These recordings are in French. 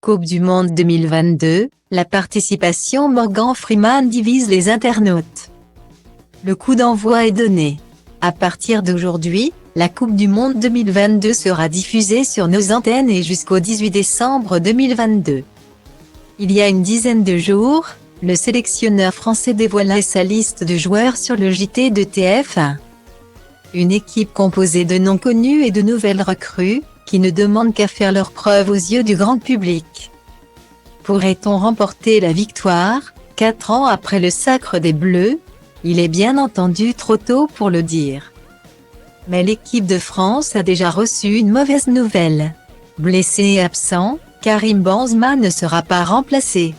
Coupe du Monde 2022, la participation Morgan Freeman divise les internautes. Le coup d'envoi est donné. À partir d'aujourd'hui, la Coupe du Monde 2022 sera diffusée sur nos antennes et jusqu'au 18 décembre 2022. Il y a une dizaine de jours, le sélectionneur français dévoilait sa liste de joueurs sur le JT de TF1. Une équipe composée de noms connus et de nouvelles recrues, qui ne demandent qu'à faire leurs preuves aux yeux du grand public. Pourrait-on remporter la victoire, 4 ans après le sacre des Bleus? Il est bien entendu trop tôt pour le dire. Mais l'équipe de France a déjà reçu une mauvaise nouvelle. Blessé et absent, Karim Benzema ne sera pas remplacé.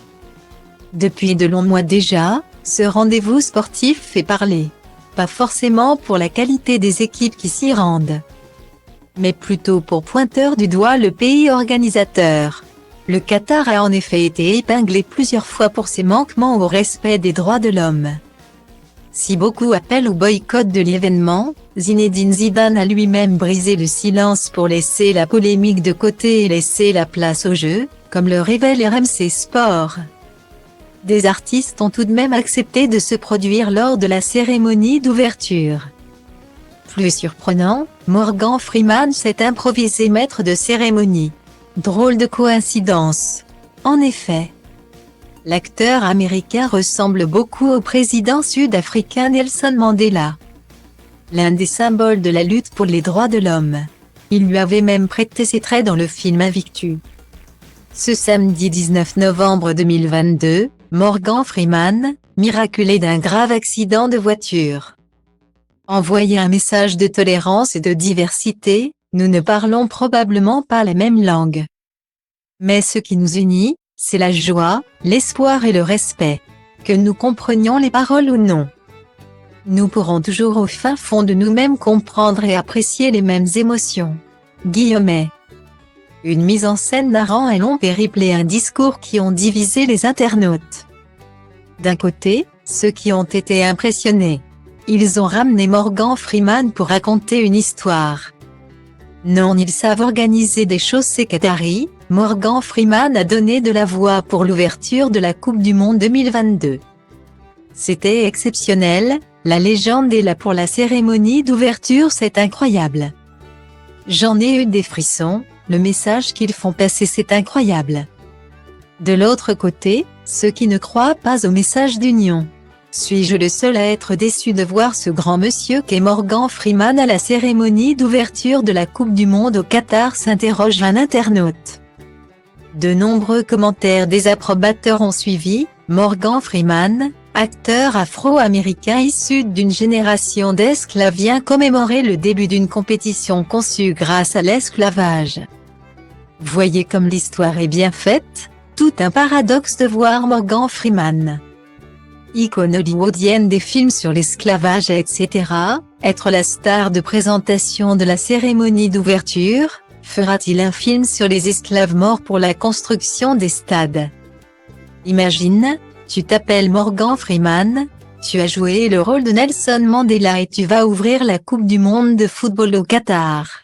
Depuis de longs mois déjà, ce rendez-vous sportif fait parler. Pas forcément pour la qualité des équipes qui s'y rendent, mais plutôt pour pointer du doigt le pays organisateur. Le Qatar a en effet été épinglé plusieurs fois pour ses manquements au respect des droits de l'homme. Si beaucoup appellent au boycott de l'événement, Zinedine Zidane a lui-même brisé le silence pour laisser la polémique de côté et laisser la place au jeu, comme le révèle RMC Sport. Des artistes ont tout de même accepté de se produire lors de la cérémonie d'ouverture. Plus surprenant, Morgan Freeman s'est improvisé maître de cérémonie. Drôle de coïncidence. En effet, l'acteur américain ressemble beaucoup au président sud-africain Nelson Mandela, l'un des symboles de la lutte pour les droits de l'homme. Il lui avait même prêté ses traits dans le film Invictus. Ce samedi 19 novembre 2022, Morgan Freeman, miraculé d'un grave accident de voiture, envoyait un message de tolérance et de diversité. Nous ne parlons probablement pas la même langue, mais ce qui nous unit, c'est la joie, l'espoir et le respect. Que nous comprenions les paroles ou non, nous pourrons toujours au fin fond de nous-mêmes comprendre et apprécier les mêmes émotions. Guillemets. Une mise en scène narrant un long périple et un discours qui ont divisé les internautes. D'un côté, ceux qui ont été impressionnés. Ils ont ramené Morgan Freeman pour raconter une histoire. Non, ils savent organiser des choses, ces Qataris. Morgan Freeman a donné de la voix pour l'ouverture de la Coupe du Monde 2022. C'était exceptionnel, la légende est là pour la cérémonie d'ouverture, c'est incroyable. J'en ai eu des frissons, le message qu'ils font passer, c'est incroyable. De l'autre côté, ceux qui ne croient pas au message d'union. Suis-je le seul à être déçu de voir ce grand monsieur qu'est Morgan Freeman à la cérémonie d'ouverture de la Coupe du Monde au Qatar, s'interroge un internaute. De nombreux commentaires désapprobateurs ont suivi. Morgan Freeman, acteur afro-américain issu d'une génération d'esclaves, vient commémorer le début d'une compétition conçue grâce à l'esclavage. Voyez comme l'histoire est bien faite, tout un paradoxe de voir Morgan Freeman, icône hollywoodienne des films sur l'esclavage etc., être la star de présentation de la cérémonie d'ouverture. Fera-t-il un film sur les esclaves morts pour la construction des stades? Imagine, tu t'appelles Morgan Freeman, tu as joué le rôle de Nelson Mandela et tu vas ouvrir la Coupe du Monde de football au Qatar.